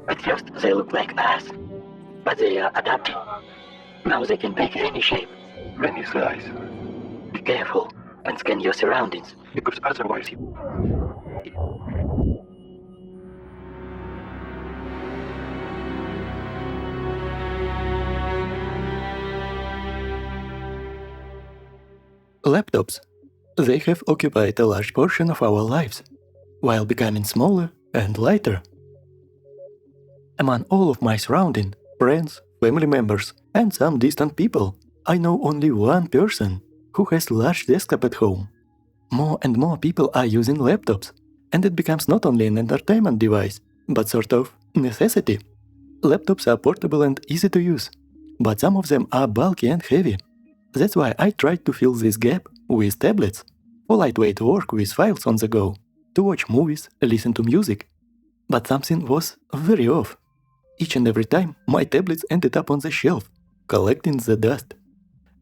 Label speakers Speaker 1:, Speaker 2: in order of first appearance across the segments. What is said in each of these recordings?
Speaker 1: At first, they look like us, but they are adapting. Now they can take any shape.
Speaker 2: Many size.
Speaker 1: Be careful and scan your surroundings.
Speaker 2: Because otherwise you...
Speaker 3: Laptops. They have occupied a large portion of our lives, while becoming smaller and lighter. Among all of my surrounding, friends, family members, and some distant people, I know only one person who has a large desktop at home. More and more people are using laptops, and it becomes not only an entertainment device, but sort of necessity. Laptops are portable and easy to use, but some of them are bulky and heavy. That's why I tried to fill this gap with tablets, for lightweight work with files on the go, to watch movies, listen to music. But something was very off. Each and every time, my tablets ended up on the shelf, collecting the dust.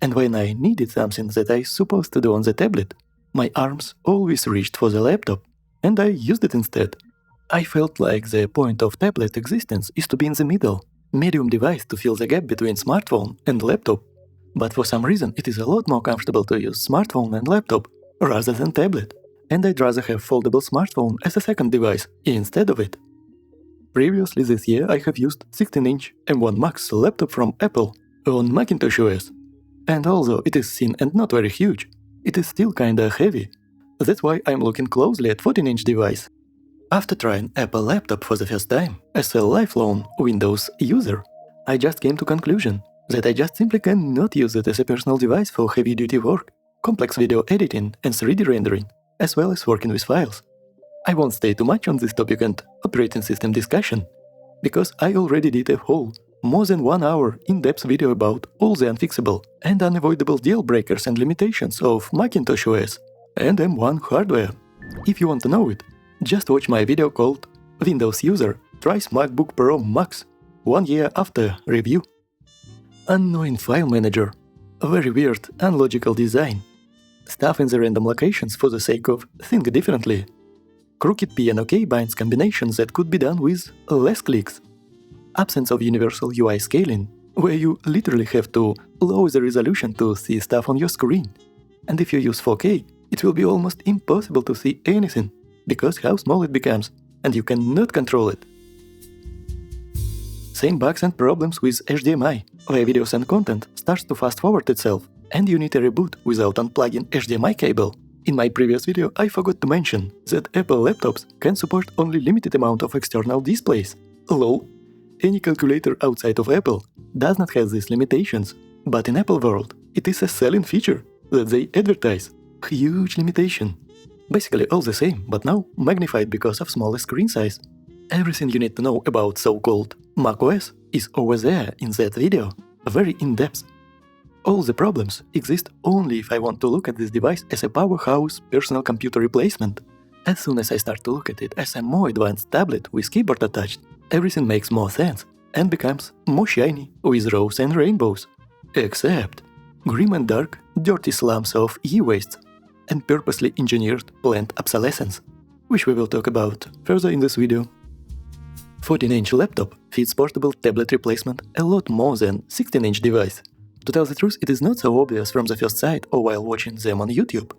Speaker 3: And when I needed something that I supposed to do on the tablet, my arms always reached for the laptop, and I used it instead. I felt like the point of tablet existence is to be in the middle, medium device to fill the gap between smartphone and laptop. But for some reason, it is a lot more comfortable to use smartphone and laptop rather than tablet, and I'd rather have foldable smartphone as a second device instead of it. Previously this year, I have used 16-inch M1 Max laptop from Apple on Macintosh OS, and although it is thin and not very huge, it is still kinda heavy. That's why I'm looking closely at 14-inch device. After trying Apple laptop for the first time as a lifelong Windows user, I just came to conclusion that I just simply cannot use it as a personal device for heavy-duty work, complex video editing and 3D rendering, as well as working with files. I won't stay too much on this topic and operating system discussion, because I already did a whole, more than 1 hour in-depth video about all the unfixable and unavoidable deal breakers and limitations of Macintosh OS and M1 hardware. If you want to know it, just watch my video called Windows User Tries MacBook Pro Max 1 year after review. Annoying file manager, a very weird, unlogical design, stuff in the random locations for the sake of think differently, crooked P and OK binds combinations that could be done with less clicks, absence of universal UI scaling, where you literally have to lower the resolution to see stuff on your screen, and if you use 4K, it will be almost impossible to see anything, because how small it becomes, and you cannot control it. Same bugs and problems with HDMI, where videos and content starts to fast-forward itself, and you need a reboot without unplugging HDMI cable. In my previous video, I forgot to mention that Apple laptops can support only limited amount of external displays. Lol. Any calculator outside of Apple does not have these limitations, but in Apple world, it is a selling feature that they advertise. Huge limitation. Basically all the same, but now magnified because of smaller screen size. Everything you need to know about so-called macOS is over there in that video, very in-depth. All the problems exist only if I want to look at this device as a powerhouse personal computer replacement. As soon as I start to look at it as a more advanced tablet with keyboard attached, everything makes more sense and becomes more shiny with raws and rainbows. Except grim and dark, dirty slums of e-waste and purposely engineered planned obsolescence, which we will talk about further in this video. 14-inch laptop fits portable tablet replacement a lot more than 16-inch device. To tell the truth, it is not so obvious from the first sight or while watching them on YouTube.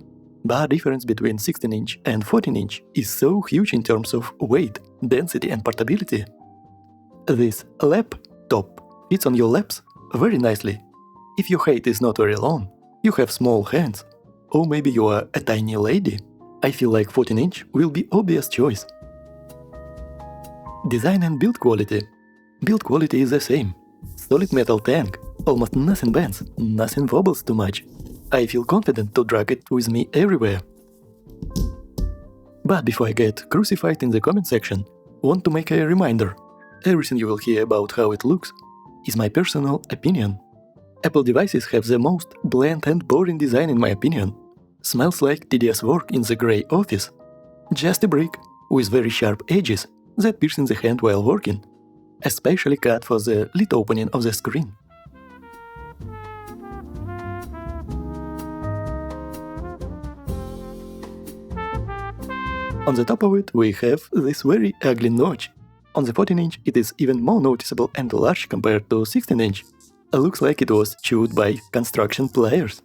Speaker 3: But the difference between 16-inch and 14-inch is so huge in terms of weight, density and portability. This laptop fits on your laps very nicely. If your height is not very long, you have small hands, or maybe you are a tiny lady, I feel like 14-inch will be obvious choice. Design and build quality. Build quality is the same. Solid metal tank, almost nothing bends, nothing wobbles too much. I feel confident to drag it with me everywhere. But before I get crucified in the comment section, want to make a reminder. Everything you will hear about how it looks is my personal opinion. Apple devices have the most bland and boring design in my opinion. Smells like tedious work in the grey office. Just a brick with very sharp edges that pierce in the hand while working, especially cut for the lid opening of the screen. On the top of it we have this very ugly notch. On the 14-inch it is even more noticeable and large compared to 16-inch. Looks like it was chewed by construction pliers.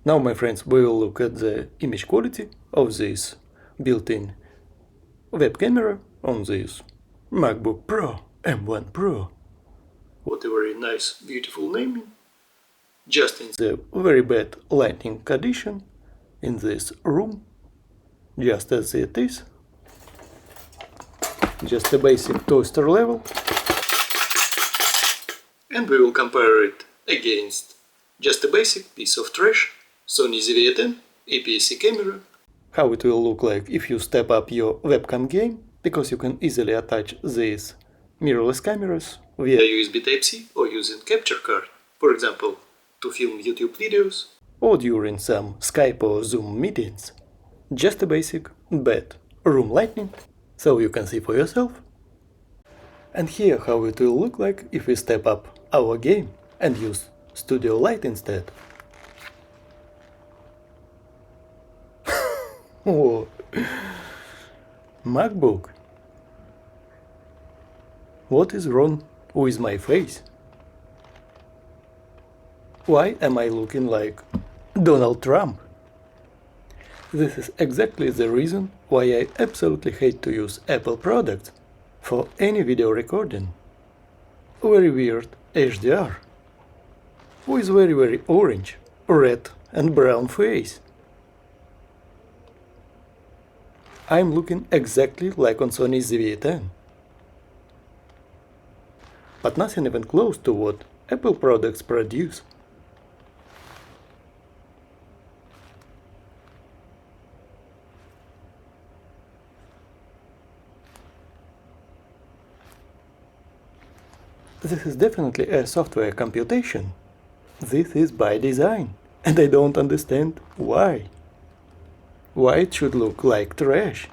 Speaker 3: Now, my friends, we will look at the image quality of this built-in web camera on this MacBook Pro M1 Pro. What a very nice, beautiful naming. Just in the very bad lighting condition in this room, just as it is. Just a basic toaster level. And we will compare it against just a basic piece of trash, Sony ZV-10 APS-C camera. How it will look like if you step up your webcam game, because you can easily attach these mirrorless cameras via USB Type-C or using capture card, for example, to film YouTube videos or during some Skype or Zoom meetings. Just a basic bad room lighting, so you can see for yourself. And here how it will look like if we step up our game and use studio light instead. Oh, MacBook. What is wrong with my face? Why am I looking like Donald Trump? This is exactly the reason why I absolutely hate to use Apple products for any video recording. Very weird HDR. With very orange, red and brown face. I'm looking exactly like on Sony ZV-10. But nothing even close to what Apple products produce. This is definitely a software computation. This is by design, and I don't understand why. Why it should look like trash.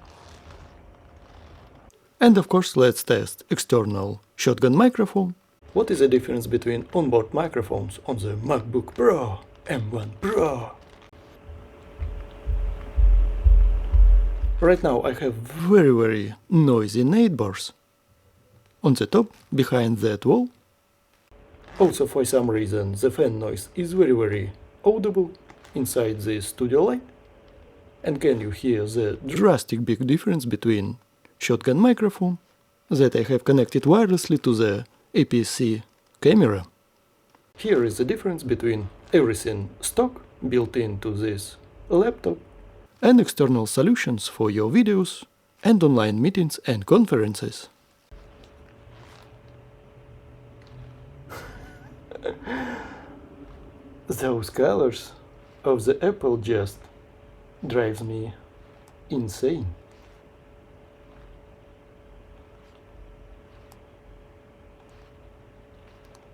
Speaker 3: And of course let's test external shotgun microphone. What is the difference between onboard microphones on the MacBook Pro M1 Pro? Right now I have very noisy neighbors. On the top, behind that wall. Also for some reason the fan noise is very audible inside the studio light. And can you hear the drastic big difference between shotgun microphone that I have connected wirelessly to the APS-C camera? Here is the difference between everything stock built into this laptop and external solutions for your videos and online meetings and conferences. Those colors of the Apple just drives me insane.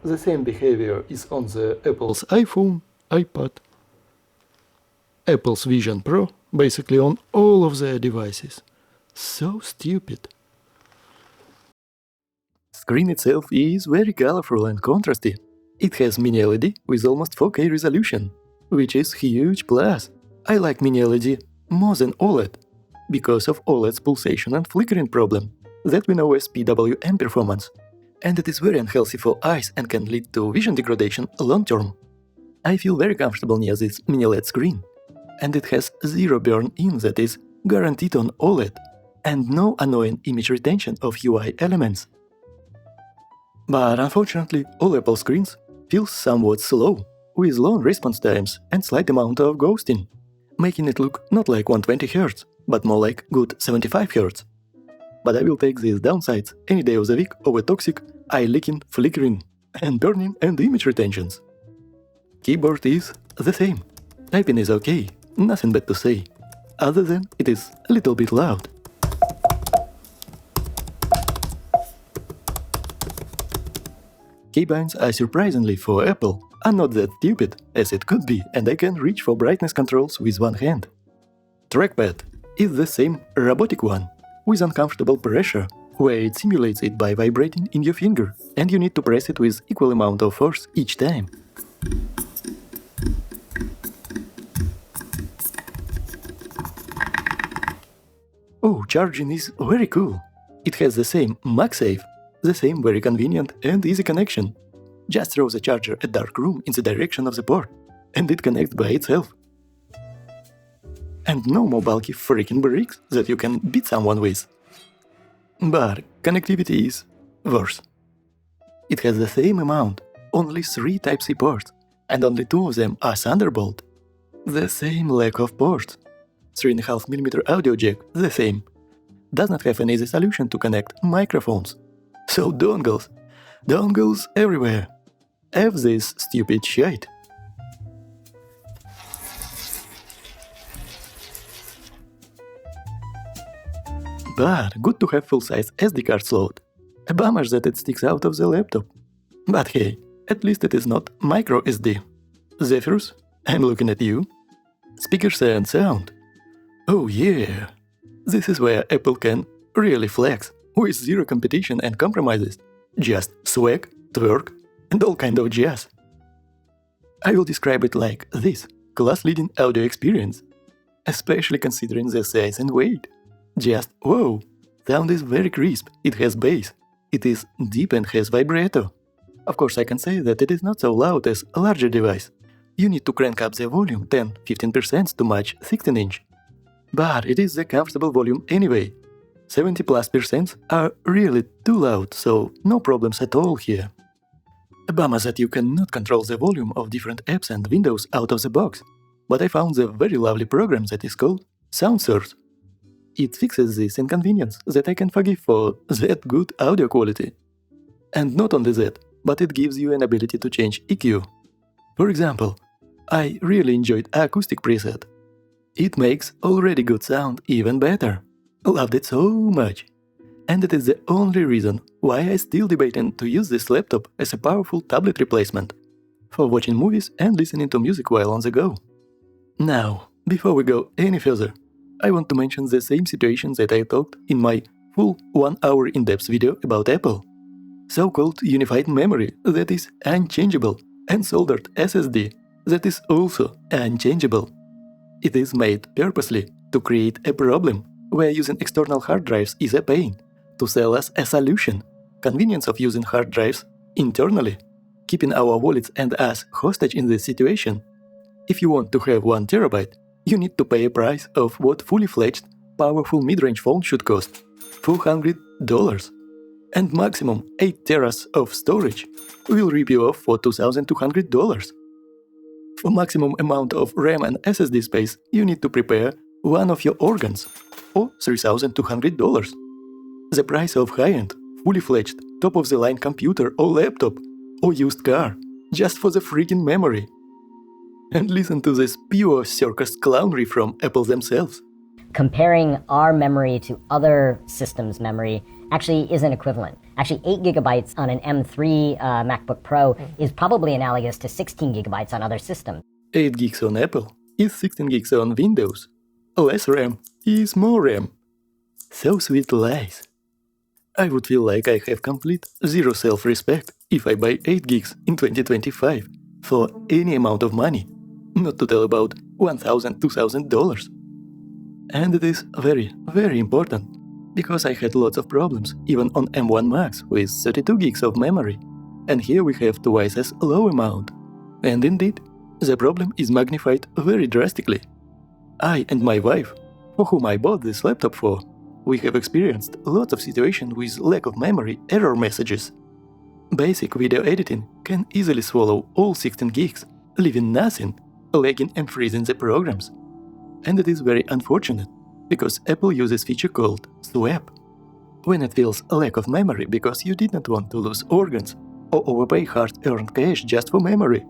Speaker 3: The same behavior is on the Apple's iPhone, iPad, Apple's Vision Pro, basically on all of their devices. So stupid. Screen itself is very colorful and contrasty. It has mini LED with almost 4K resolution, which is huge plus. I like mini LED more than OLED, because of OLED's pulsation and flickering problem that we know as PWM performance, and it is very unhealthy for eyes and can lead to vision degradation long term. I feel very comfortable near this mini LED screen, and it has zero burn-in that is guaranteed on OLED, and no annoying image retention of UI elements. But unfortunately, all Apple screens feel somewhat slow, with long response times and slight amount of ghosting, making it look not like 120 Hz, but more like good 75 Hz. But I will take these downsides any day of the week over toxic, eye-licking, flickering, and burning and image retentions. Keyboard is the same. Typing is okay, nothing bad to say, other than it is a little bit loud. Keybinds are surprisingly for Apple are not that stupid as it could be, and I can reach for brightness controls with one hand. Trackpad is the same robotic one, with uncomfortable pressure, where it simulates it by vibrating in your finger, and you need to press it with equal amount of force each time. Oh, charging is very cool. It has the same MagSafe, the same very convenient and easy connection. Just throw the charger at dark room in the direction of the port, and it connects by itself. And no more bulky freaking bricks that you can beat someone with. But connectivity is worse. It has the same amount, only 3 Type-C ports, and only 2 of them are Thunderbolt. The same lack of ports. 3.5mm audio jack, the same. Does not have an easy solution to connect microphones. So dongles. Dongles everywhere. F this stupid shite. But good to have full-size SD card slot. A bummer that it sticks out of the laptop. But hey, at least it is not micro SD. Zephyrus, I'm looking at you. Speakers and sound. Oh yeah. This is where Apple can really flex, with zero competition and compromises. Just swag, twerk, and all kind of jazz. I will describe it like this: class-leading audio experience. Especially considering the size and weight. Just whoa! Sound is very crisp, it has bass, it is deep and has vibrato. Of course I can say that it is not so loud as a larger device. You need to crank up the volume 10-15% to match 16-inch. But it is the comfortable volume anyway. 70+% are really too loud, so no problems at all here. A bummer that you cannot control the volume of different apps and windows out of the box. But I found a very lovely program that is called Sound Source. It fixes this inconvenience that I can forgive for that good audio quality. And not only that, but it gives you an ability to change EQ. For example, I really enjoyed acoustic preset. It makes already good sound even better. Loved it so much. And it is the only reason why I still debating to use this laptop as a powerful tablet replacement for watching movies and listening to music while on the go. Now, before we go any further, I want to mention the same situation that I talked in my full 1-hour in-depth video about Apple. So-called unified memory that is unchangeable and soldered SSD that is also unchangeable. It is made purposely to create a problem where using external hard drives is a pain, to sell us a solution, convenience of using hard drives internally, keeping our wallets and us hostage in this situation. If you want to have 1 terabyte, you need to pay a price of what fully-fledged, powerful mid-range phone should cost, $400. And maximum 8 teras of storage will rip you off for $2,200. For maximum amount of RAM and SSD space, you need to prepare one of your organs, or $3,200. The price of high-end, fully-fledged, top-of-the-line computer or laptop, or used car, just for the freaking memory. And listen to this pure circus clownery from Apple themselves.
Speaker 4: Comparing our memory to other systems' memory actually isn't equivalent. Actually, 8 gigabytes on an M3 MacBook Pro is probably analogous to 16 gigabytes on other systems.
Speaker 3: 8 gigs on Apple is 16 gigs on Windows. Less RAM is more RAM. So sweet lies. I would feel like I have complete zero self-respect if I buy 8 gigs in 2025 for any amount of money, not to tell about $1,000, $2,000. And it is very, very important, because I had lots of problems even on M1 Max with 32 gigs of memory, and here we have twice as low amount. And indeed, the problem is magnified very drastically. I and my wife, for whom I bought this laptop for, we have experienced lots of situations with lack of memory error messages. Basic video editing can easily swallow all 16 gigs, leaving nothing, lagging and freezing the programs. And it is very unfortunate, because Apple uses feature called swap. When it feels a lack of memory because you did not want to lose organs or overpay hard-earned cash just for memory,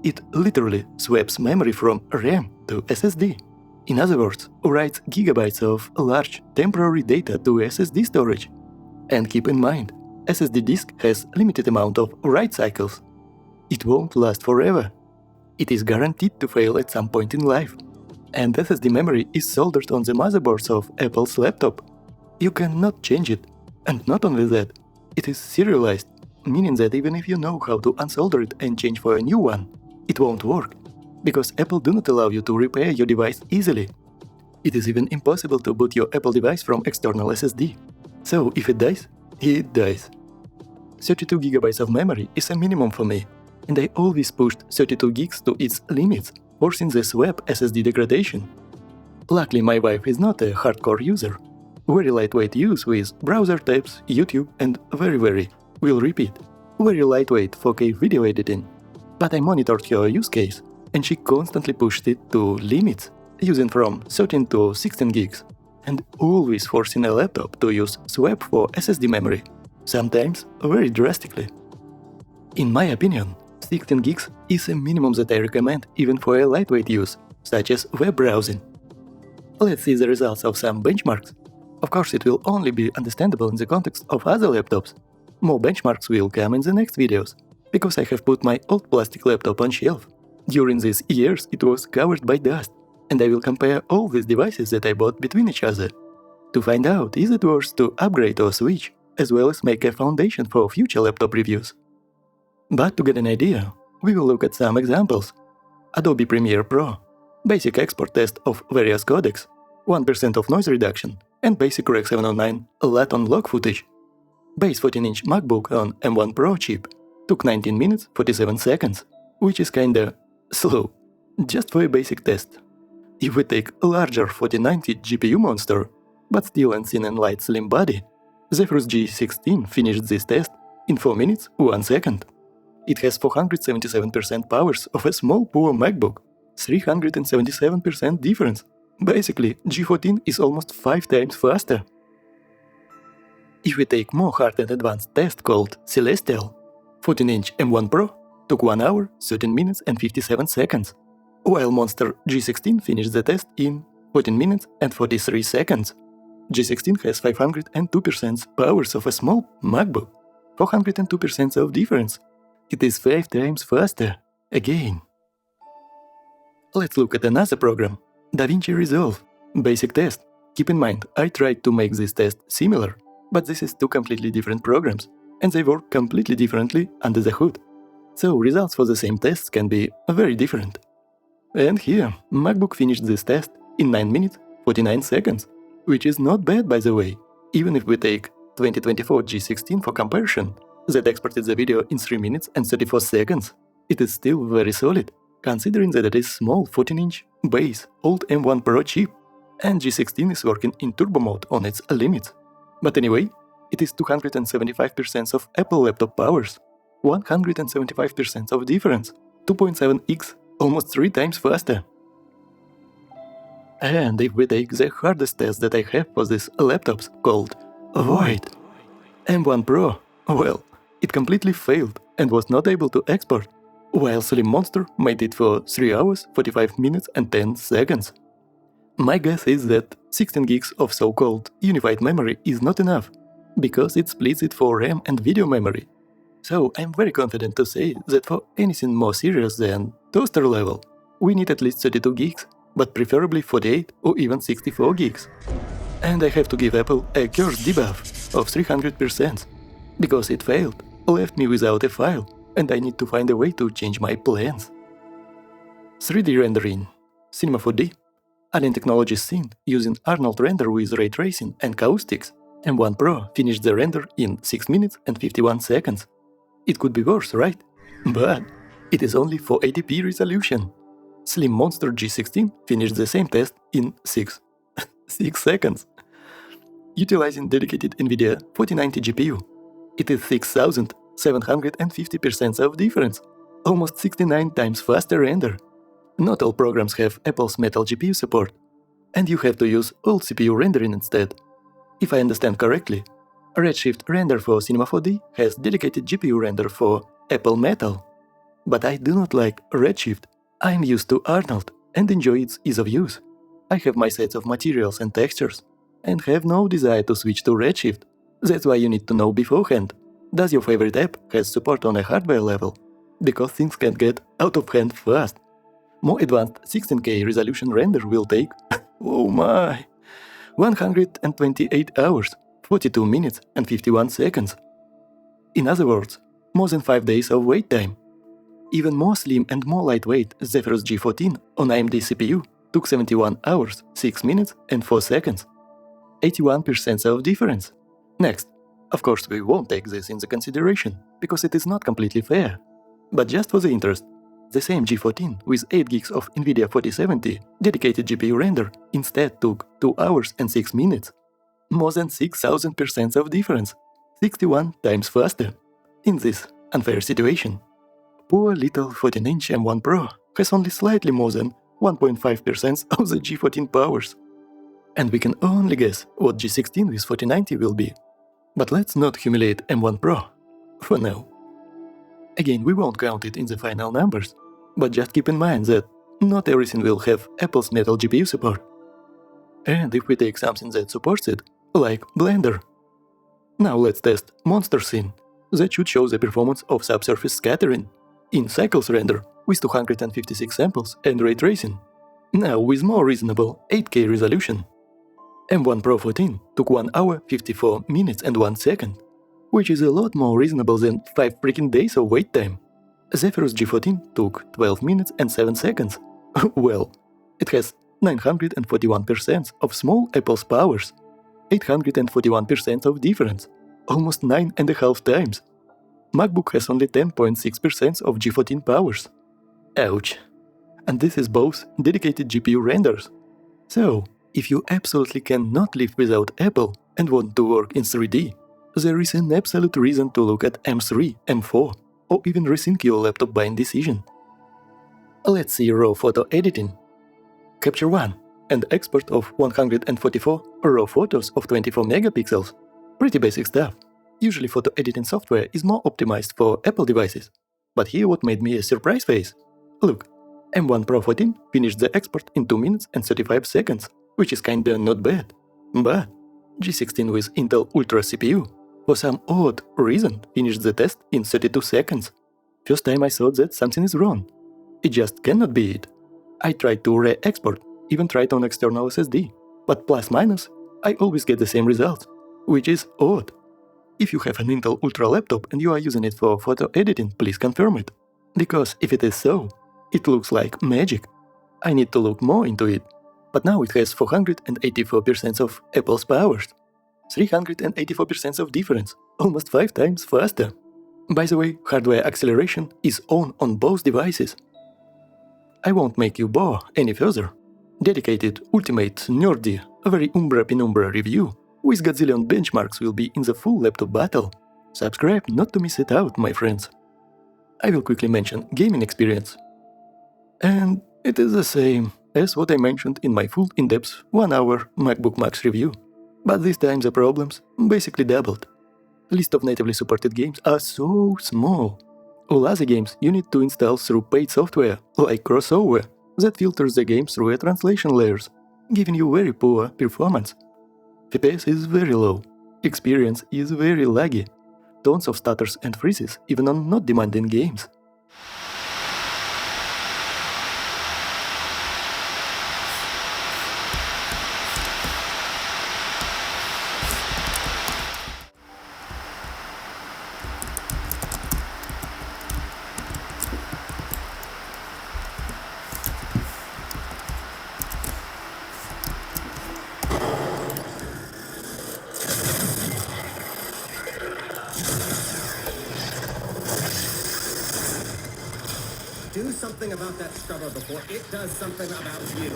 Speaker 3: it literally swaps memory from RAM to SSD. In other words, writes gigabytes of large temporary data to SSD storage. And keep in mind, SSD disk has limited amount of write cycles. It won't last forever. It is guaranteed to fail at some point in life. And SSD memory is soldered on the motherboards of Apple's laptop. You cannot change it. And not only that, it is serialized, meaning that even if you know how to unsolder it and change for a new one, it won't work, because Apple do not allow you to repair your device easily. It is even impossible to boot your Apple device from external SSD. So if it dies, it dies. 32 GB of memory is a minimum for me, and I always pushed 32 gigs to its limits, forcing the swap SSD degradation. Luckily, my wife is not a hardcore user. Very lightweight use with browser tabs, YouTube, and very, will repeat, very lightweight 4K video editing. But I monitored her use case, and she constantly pushed it to limits, using from 13 to 16 gigs, and always forcing a laptop to use swap for SSD memory, sometimes very drastically. In my opinion, 16 gigs is a minimum that I recommend even for a lightweight use, such as web browsing. Let's see the results of some benchmarks. Of course, it will only be understandable in the context of other laptops. More benchmarks will come in the next videos, because I have put my old plastic laptop on shelf. During these years it was covered by dust, and I will compare all these devices that I bought between each other, to find out is it worth to upgrade or switch, as well as make a foundation for future laptop reviews. But to get an idea, we will look at some examples. Adobe Premiere Pro, basic export test of various codecs, 1% of noise reduction, and basic Rec 709 LUT on log footage. Base 14-inch MacBook on M1 Pro chip took 19 minutes 47 seconds, which is kinda slow, just for a basic test. If we take a larger 4090 GPU monster, but still in thin and light slim body, Zephyrus G16 finished this test in 4 minutes 1 second. It has 477% powers of a small poor MacBook, 377% difference. Basically, G14 is almost 5 times faster. If we take more hard and advanced test called Celestial, 14-inch M1 Pro took 1 hour, 13 minutes and 57 seconds, while Monster G16 finished the test in 14 minutes and 43 seconds. G16 has 502% powers of a small MacBook, 402% of difference. It is 5 times faster, again. Let's look at another program, DaVinci Resolve, basic test. Keep in mind, I tried to make this test similar, but this is 2 completely different programs, and they work completely differently under the hood. So results for the same tests can be very different. And here, MacBook finished this test in 9 minutes 49 seconds, which is not bad by the way. Even if we take 2024 G16 for comparison, that exported the video in 3 minutes and 34 seconds, it is still very solid, considering that it is small 14-inch base old M1 Pro chip, and G16 is working in turbo mode on its limits. But anyway, it is 275% of Apple laptop powers, 175% of difference, 2.7x, almost 3 times faster. And if we take the hardest test that I have for these laptops, called Void, M1 Pro, well, it completely failed and was not able to export, while Slim Monster made it for 3 hours, 45 minutes and 10 seconds. My guess is that 16 gigs of so-called unified memory is not enough, because it splits it for RAM and video memory. So I'm very confident to say that for anything more serious than toaster level, we need at least 32 gigs, but preferably 48 or even 64 gigs. And I have to give Apple a cursed debuff of 300%, because it failed, left me without a file, and I need to find a way to change my plans. 3D rendering, Cinema 4D, Alien Technologies scene using Arnold render with ray tracing and caustics, M1 Pro finished the render in 6 minutes and 51 seconds. It could be worse, right? But it is only 480p resolution. Slim Monster G16 finished the same test in 6 seconds. Utilizing dedicated NVIDIA 4090 GPU, it is 6750% of difference, almost 69 times faster render. Not all programs have Apple's Metal GPU support, and you have to use old CPU rendering instead. If I understand correctly, Redshift Render for Cinema 4D has dedicated GPU render for Apple Metal. But I do not like Redshift. I'm used to Arnold and enjoy its ease of use. I have my sets of materials and textures, and have no desire to switch to Redshift. That's why you need to know beforehand. Does your favorite app has support on a hardware level? Because things can get out of hand fast. More advanced 16K resolution render will take, oh my, 128 hours, 42 minutes and 51 seconds. In other words, more than 5 days of wait time. Even more slim and more lightweight Zephyrus G14 on AMD CPU took 71 hours, 6 minutes and 4 seconds. 81% of difference. Next, of course we won't take this into consideration, because it is not completely fair. But just for the interest, the same G14 with 8 gigs of NVIDIA 4070 dedicated GPU render instead took 2 hours and 6 minutes. More than 6000% of difference, 61 times faster. In this unfair situation, poor little 14-inch M1 Pro has only slightly more than 1.5% of the G14 powers. And we can only guess what G16 with 4090 will be. But let's not humiliate M1 Pro for now. Again, we won't count it in the final numbers, but just keep in mind that not everything will have Apple's Metal GPU support. And if we take something that supports it, like Blender. Now let's test Monster Scene, that should show the performance of subsurface scattering in cycles render with 256 samples and ray tracing, now with more reasonable 8K resolution. M1 Pro 14 took 1 hour 54 minutes and 1 second, which is a lot more reasonable than 5 freaking days of wait time. Zephyrus G14 took 12 minutes and 7 seconds. Well, it has 941% of small Apple's powers, 841% of difference, almost 9.5 times. MacBook has only 10.6% of G14 powers. Ouch. And this is both dedicated GPU renders. So, if you absolutely cannot live without Apple and want to work in 3D, there is an absolute reason to look at M3, M4, or even rethink your laptop buying decision. Let's see raw photo editing. Capture One, an export of 144 raw photos of 24 megapixels. Pretty basic stuff. Usually photo editing software is more optimized for Apple devices. But here what made me a surprise face. Look, M1 Pro 14 finished the export in 2 minutes and 35 seconds, which is kinda not bad. But G16 with Intel Ultra CPU, for some odd reason, finished the test in 32 seconds. First time I thought that something is wrong. It just cannot be it. I tried to re-export, even tried on external SSD, but plus minus, I always get the same results, which is odd. If you have an Intel Ultra laptop and you are using it for photo editing, please confirm it. Because if it is so, it looks like magic. I need to look more into it. But now it has 484% of Apple's powers. 384% of difference, almost 5 times faster. By the way, hardware acceleration is on both devices. I won't make you bore any further. Dedicated, ultimate, nerdy, very umbra penumbra review with gazillion benchmarks will be in the full laptop battle. Subscribe not to miss it out, my friends. I will quickly mention gaming experience. And it is the same as what I mentioned in my full in-depth 1-hour MacBook Max review. But this time the problems basically doubled. List of natively supported games are so small. All other games you need to install through paid software, like Crossover, that filters the games through a translation layers, giving you very poor performance. FPS is very low, experience is very laggy, tons of stutters and freezes even on not demanding games.
Speaker 5: Do something about that scrubber before it does something about you.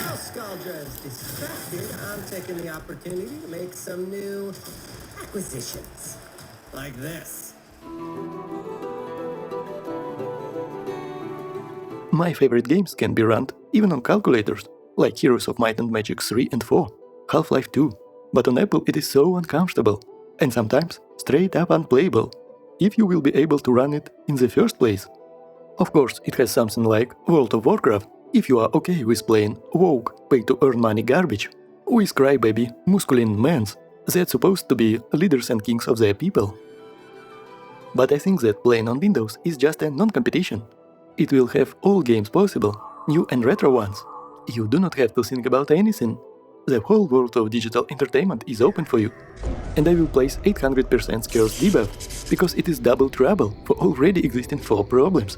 Speaker 5: Nostalgia's distracted, I'm taking the opportunity to make some new acquisitions. Like this.
Speaker 3: My favorite games can be run even on calculators, like Heroes of Might and Magic 3 and 4, Half-Life 2, but on Apple it is so uncomfortable, and sometimes straight up unplayable, if you will be able to run it in the first place. Of course, it has something like World of Warcraft, if you are okay with playing woke, pay-to-earn money garbage. We crybaby, masculine men that's supposed to be leaders and kings of their people. But I think that playing on Windows is just a non-competition. It will have all games possible, new and retro ones. You do not have to think about anything. The whole world of digital entertainment is open for you. And I will place 800% Curse debuff, because it is double trouble for already existing 4 problems.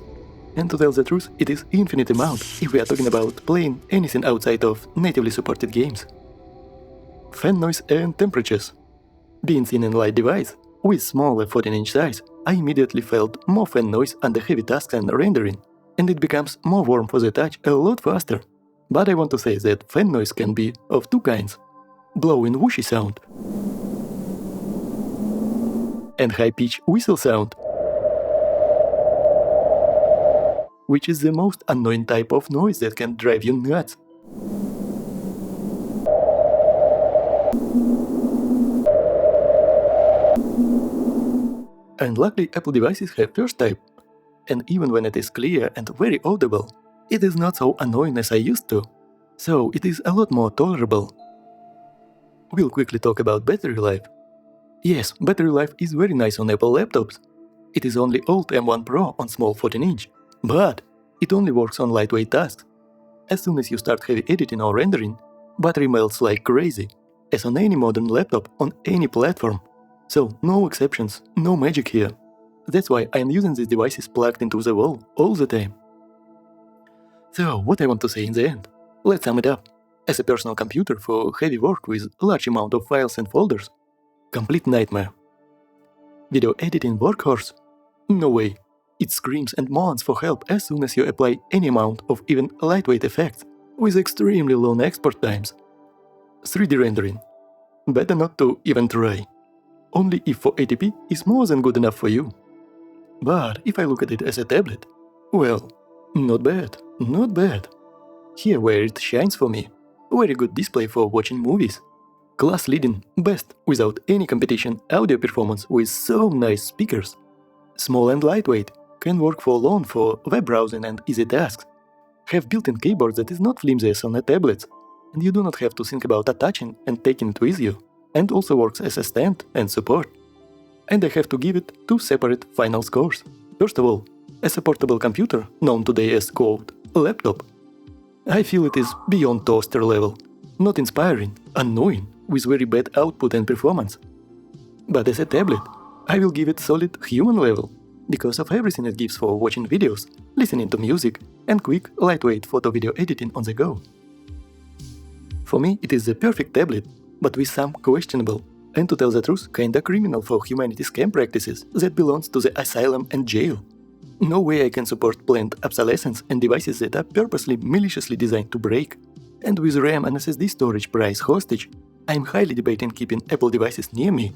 Speaker 3: And to tell the truth, it is infinite amount if we are talking about playing anything outside of natively supported games. Fan noise and temperatures. Being seen in light device, with smaller 14-inch size, I immediately felt more fan noise under heavy tasks and rendering, and it becomes more warm for the touch a lot faster. But I want to say that fan noise can be of 2 kinds. Blowing whooshy sound and high-pitch whistle sound, which is the most annoying type of noise that can drive you nuts. And luckily Apple devices have first type, and even when it is clear and very audible, it is not so annoying as I used to, so it is a lot more tolerable. We'll quickly talk about battery life. Yes, battery life is very nice on Apple laptops. It is only old M1 Pro on small 14-inch, but it only works on lightweight tasks. As soon as you start heavy editing or rendering, battery melts like crazy, as on any modern laptop on any platform. So no exceptions, no magic here. That's why I am using these devices plugged into the wall all the time. So what I want to say in the end? Let's sum it up. As a personal computer for heavy work with large amount of files and folders, complete nightmare. Video editing workhorse? No way. It screams and moans for help as soon as you apply any amount of even lightweight effects, with extremely long export times. 3D rendering? Better not to even try. Only if 480p is more than good enough for you. But if I look at it as a tablet, well, not bad, not bad. Here where it shines for me, very good display for watching movies. Class leading, best, without any competition audio performance with so nice speakers. Small and lightweight, can work for long for web browsing and easy tasks. Have built-in keyboard that is not flimsy as on a tablet, and you do not have to think about attaching and taking it with you, and also works as a stand and support. And I have to give it 2 separate final scores. First of all, as a portable computer, known today as quote, laptop. I feel it is beyond toaster level, not inspiring, annoying, with very bad output and performance. But as a tablet, I will give it solid human level, because of everything it gives for watching videos, listening to music, and quick, lightweight photo-video editing on the go. For me, it is the perfect tablet, but with some questionable, and to tell the truth, kinda criminal for humanity scam practices that belongs to the asylum and jail. No way I can support planned obsolescence and devices that are purposely maliciously designed to break. And with RAM and SSD storage price hostage, I am highly debating keeping Apple devices near me.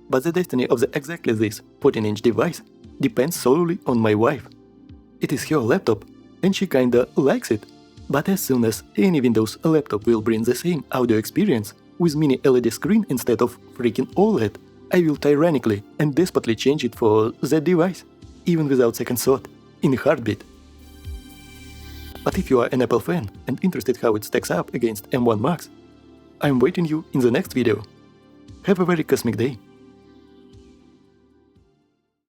Speaker 3: But the destiny of exactly this 14-inch device depends solely on my wife. It is her laptop, and she kinda likes it. But as soon as any Windows laptop will bring the same audio experience with mini LED screen instead of freaking OLED, I will tyrannically and desperately change it for that device, even without second thought, in a heartbeat. But if you are an Apple fan and interested how it stacks up against M1 Max, I'm waiting you in the next video. Have a very cosmic day.